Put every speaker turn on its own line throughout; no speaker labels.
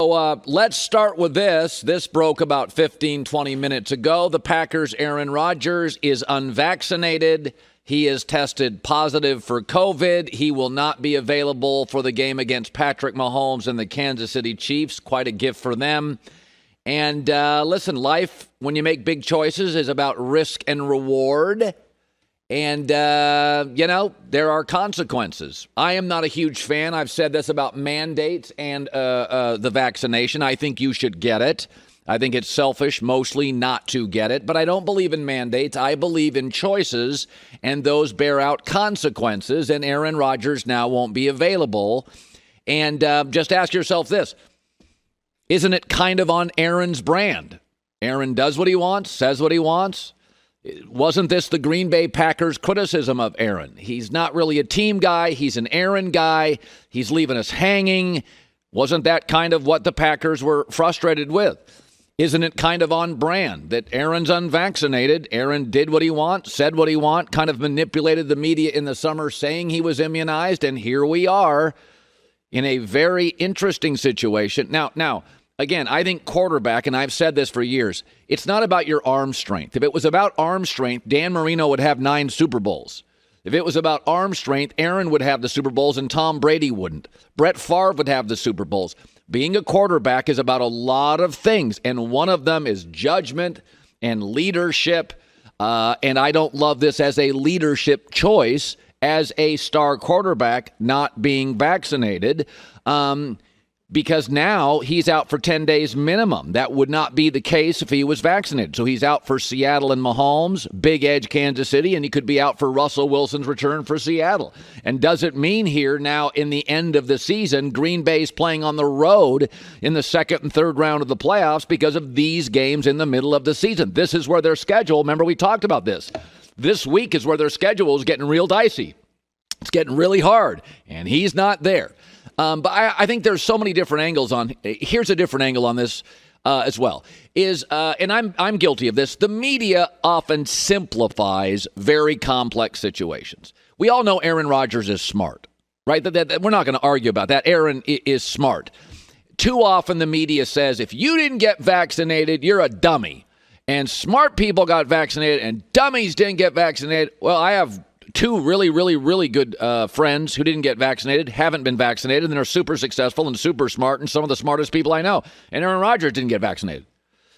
So let's start with this. This broke about 15, 20 minutes ago. The Packers' Aaron Rodgers is unvaccinated. He is tested positive for COVID. He will not be available for the game against Patrick Mahomes and the Kansas City Chiefs. Quite a gift for them. And listen, life, when you make big choices, is about risk and reward. And, there are consequences. I am not a huge fan. I've said this about mandates and the vaccination. I think you should get it. I think it's selfish mostly not to get it. But I don't believe in mandates. I believe in choices, and those bear out consequences. And Aaron Rodgers now won't be available. And just ask yourself this. Isn't it kind of on Aaron's brand? Aaron does what he wants, says what he wants. Wasn't this the Green Bay Packers' criticism of Aaron? He's not really a team guy. He's an Aaron guy. He's leaving us hanging. Wasn't that kind of what the Packers were frustrated with? Isn't it kind of on brand that Aaron's unvaccinated? Aaron did what he wants, said what he wants, kind of manipulated the media in the summer saying he was immunized, and here we are in a very interesting situation. Now, again, I think quarterback, and I've said this for years, it's not about your arm strength. If it was about arm strength, Dan Marino would have 9 Super Bowls. If it was about arm strength, Aaron would have the Super Bowls and Tom Brady wouldn't. Brett Favre would have the Super Bowls. Being a quarterback is about a lot of things, and one of them is judgment and leadership. And I don't love this as a leadership choice as a star quarterback not being vaccinated. Because now he's out for 10 days minimum. That would not be the case if he was vaccinated. So he's out for Seattle and Mahomes, Big Edge, Kansas City, and he could be out for Russell Wilson's return for Seattle. And does it mean here now in the end of the season, Green Bay's playing on the road in the second and third round of the playoffs because of these games in the middle of the season? This is where their schedule, remember we talked about this. This week is where their schedule is getting real dicey. It's getting really hard, and he's not there. But I think there's so many different angles on. Here's a different angle on this as well. And I'm guilty of this. The media often simplifies very complex situations. We all know Aaron Rodgers is smart, right? That we're not going to argue about that. Aaron is smart. Too often the media says if you didn't get vaccinated, you're a dummy. And smart people got vaccinated, and dummies didn't get vaccinated. Well, I have 2 really, really, really good friends who didn't get vaccinated, haven't been vaccinated, and they're super successful and super smart, and some of the smartest people I know. And Aaron Rodgers didn't get vaccinated.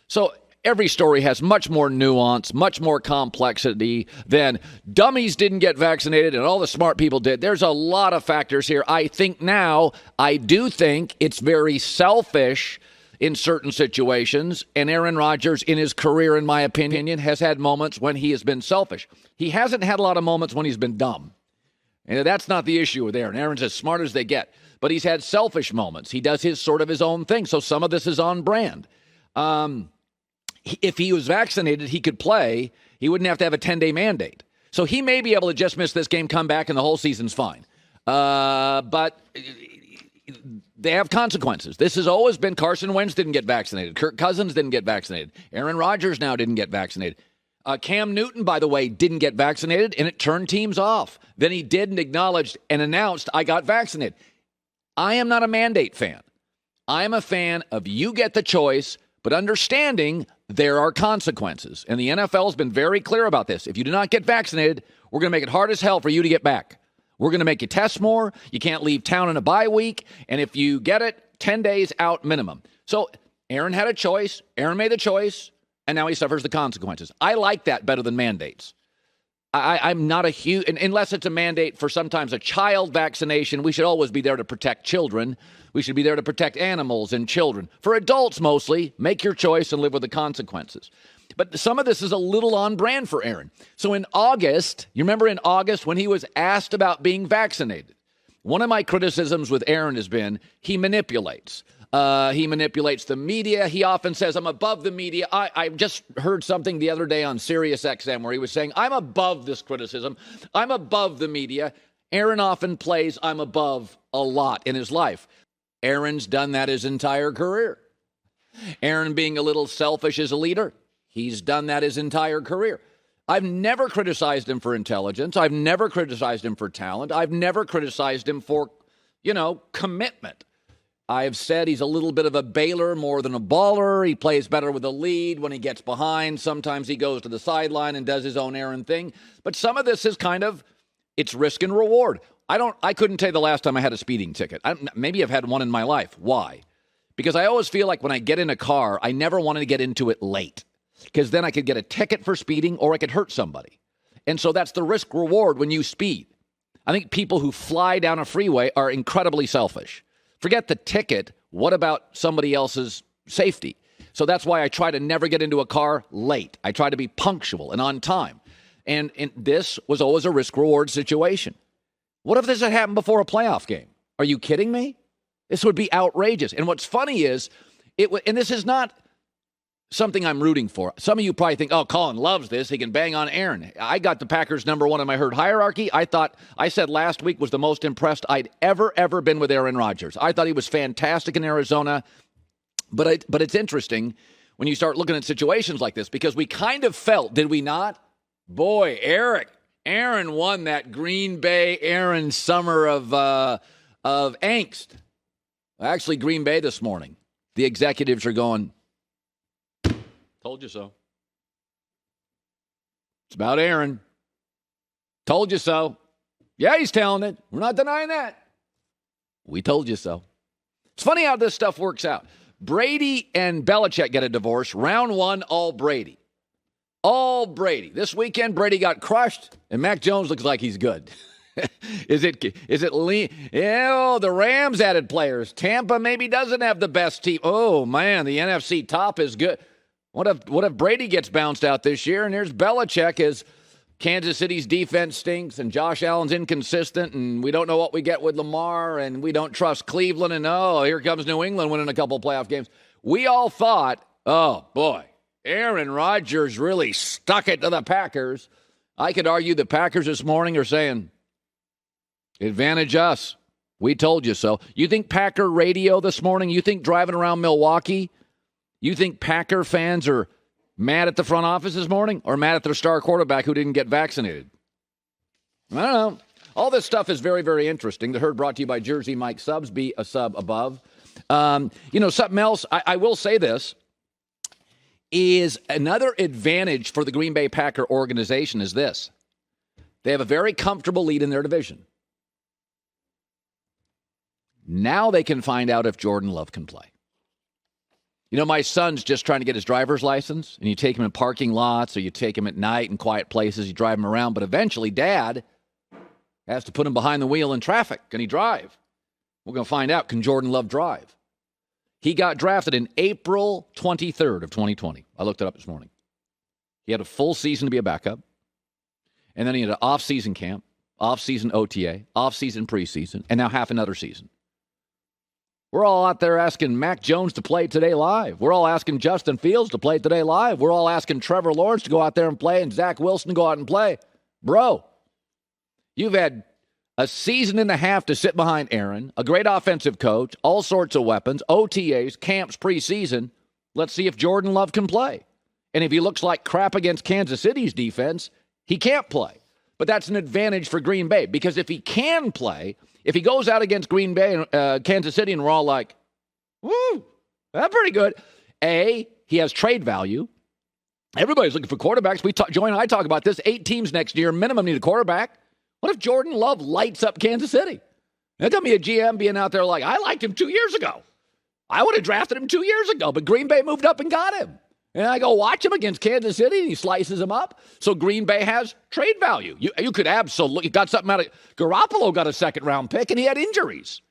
So every story has much more nuance, much more complexity than dummies didn't get vaccinated and all the smart people did. There's a lot of factors here. I do think it's very selfish in certain situations, and Aaron Rodgers in his career, in my opinion, has had moments when he has been selfish. He hasn't had a lot of moments when he's been dumb. And that's not the issue with Aaron. Aaron's as smart as they get. But he's had selfish moments. He does his own thing. So some of this is on brand. If he was vaccinated, he could play. He wouldn't have to have a 10-day mandate. So he may be able to just miss this game, come back, and the whole season's fine. But they have consequences. This has always been Carson Wentz didn't get vaccinated. Kirk Cousins didn't get vaccinated. Aaron Rodgers now didn't get vaccinated. Cam Newton, by the way, didn't get vaccinated, and it turned teams off. Then he did and acknowledged and announced, I got vaccinated. I am not a mandate fan. I am a fan of you get the choice, but understanding there are consequences. And the NFL has been very clear about this. If you do not get vaccinated, we're going to make it hard as hell for you to get back. We're going to make you test more. You can't leave town in a bye week. And if you get it, 10 days out minimum. So Aaron had a choice. Aaron made the choice. And now he suffers the consequences. I like that better than mandates. I'm not a huge, unless it's a mandate for sometimes a child vaccination. We should always be there to protect children. We should be there to protect animals and children. For adults mostly, make your choice and live with the consequences. But some of this is a little on brand for Aaron. So in August, you remember in August when he was asked about being vaccinated, one of my criticisms with Aaron has been he manipulates. He manipulates the media. He often says, I'm above the media. I just heard something the other day on Sirius XM where he was saying, I'm above this criticism. I'm above the media. Aaron often plays I'm above a lot in his life. Aaron's done that his entire career. Aaron being a little selfish as a leader, he's done that his entire career. I've never criticized him for intelligence. I've never criticized him for talent. I've never criticized him for, commitment. I've said he's a little bit of a bailer more than a baller. He plays better with a lead when he gets behind. Sometimes he goes to the sideline and does his own errand thing. But some of this is kind of, it's risk and reward. I couldn't tell you the last time I had a speeding ticket. Maybe I've had one in my life. Why? Because I always feel like when I get in a car, I never wanted to get into it late. Because then I could get a ticket for speeding or I could hurt somebody. And so that's the risk reward when you speed. I think people who fly down a freeway are incredibly selfish. Forget the ticket. What about somebody else's safety? So that's why I try to never get into a car late. I try to be punctual and on time. And this was always a risk-reward situation. What if this had happened before a playoff game? Are you kidding me? This would be outrageous. And what's funny is, and this is not something I'm rooting for. Some of you probably think, oh, Colin loves this. He can bang on Aaron. I got the Packers number one in my herd hierarchy. I said last week was the most impressed I'd ever been with Aaron Rodgers. I thought he was fantastic in Arizona. But it's interesting when you start looking at situations like this, because we kind of felt, did we not? Boy, Aaron won that Green Bay Aaron summer of angst. Actually, Green Bay this morning, the executives are going, told you so. It's about Aaron. Told you so. Yeah, he's talented. We're not denying that. We told you so. It's funny how this stuff works out. Brady and Belichick get a divorce. Round one, all Brady. All Brady. This weekend, Brady got crushed, and Mac Jones looks like he's good. Is it lean? Oh, the Rams added players. Tampa maybe doesn't have the best team. Oh, man, the NFC top is good. What if Brady gets bounced out this year, and there's Belichick as Kansas City's defense stinks, and Josh Allen's inconsistent, and we don't know what we get with Lamar, and we don't trust Cleveland, and here comes New England winning a couple playoff games. We all thought, oh, boy, Aaron Rodgers really stuck it to the Packers. I could argue the Packers this morning are saying, advantage us. We told you so. You think Packer radio this morning, you think driving around Milwaukee, you think Packer fans are mad at the front office this morning or mad at their star quarterback who didn't get vaccinated? I don't know. All this stuff is very, very interesting. The Herd brought to you by Jersey Mike Subs. Be a sub above. Something else, I will say this, is another advantage for the Green Bay Packer organization is this. They have a very comfortable lead in their division. Now they can find out if Jordan Love can play. You know, my son's just trying to get his driver's license, and you take him in parking lots or you take him at night in quiet places, you drive him around, but eventually Dad has to put him behind the wheel in traffic. Can he drive? We're going to find out, can Jordan Love drive? He got drafted in April 23rd of 2020. I looked it up this morning. He had a full season to be a backup, and then he had an off-season camp, off-season OTA, off-season preseason, and now half another season. We're all out there asking Mac Jones to play today live. We're all asking Justin Fields to play today live. We're all asking Trevor Lawrence to go out there and play and Zach Wilson to go out and play. Bro, you've had a season and a half to sit behind Aaron, a great offensive coach, all sorts of weapons, OTAs, camps, preseason. Let's see if Jordan Love can play. And if he looks like crap against Kansas City's defense, he can't play. But that's an advantage for Green Bay, because if he can play, if he goes out against Green Bay and Kansas City and we're all like, woo, that's pretty good. He has trade value. Everybody's looking for quarterbacks. Joey and I talk about this. 8 teams next year minimum need a quarterback. What if Jordan Love lights up Kansas City? There'll be a GM being out there like, I liked him 2 years ago. I would have drafted him 2 years ago, but Green Bay moved up and got him. And I go watch him against Kansas City, and he slices him up. So Green Bay has trade value. You could absolutely got something out of Garoppolo got a second-round pick, and he had injuries.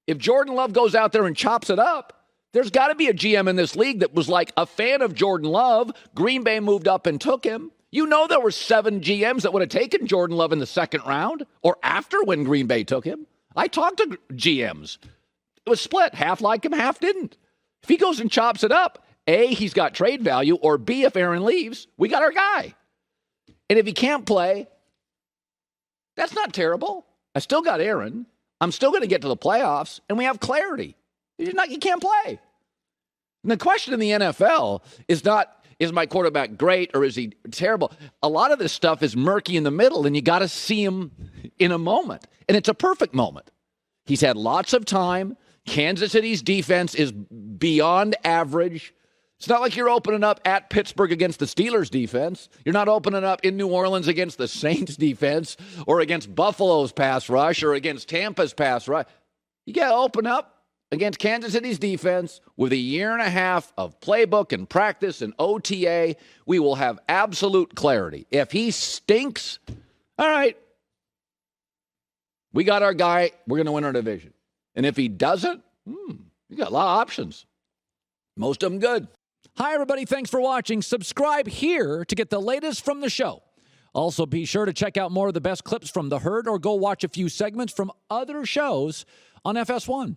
If Jordan Love goes out there and chops it up, there's got to be a GM in this league that was like a fan of Jordan Love. Green Bay moved up and took him. You know there were 7 GMs that would have taken Jordan Love in the second round or after when Green Bay took him. I talked to GMs. It was split. Half liked him, half didn't. If he goes and chops it up, A, he's got trade value, or B, if Aaron leaves, we got our guy. And if he can't play, that's not terrible. I still got Aaron. I'm still going to get to the playoffs, and we have clarity. You can't play. And the question in the NFL is not, is my quarterback great or is he terrible? A lot of this stuff is murky in the middle, and you got to see him in a moment. And it's a perfect moment. He's had lots of time Kansas City's defense is beyond average. It's not like you're opening up at Pittsburgh against the Steelers' defense. You're not opening up in New Orleans against the Saints' defense or against Buffalo's pass rush or against Tampa's pass rush. You got to open up against Kansas City's defense with a year and a half of playbook and practice and OTA. We will have absolute clarity. If he stinks, all right, we got our guy. We're going to win our division. And if he doesn't, you got a lot of options. Most of them good.
Hi, everybody. Thanks for watching. Subscribe here to get the latest from the show. Also, be sure to check out more of the best clips from The Herd or go watch a few segments from other shows on FS1.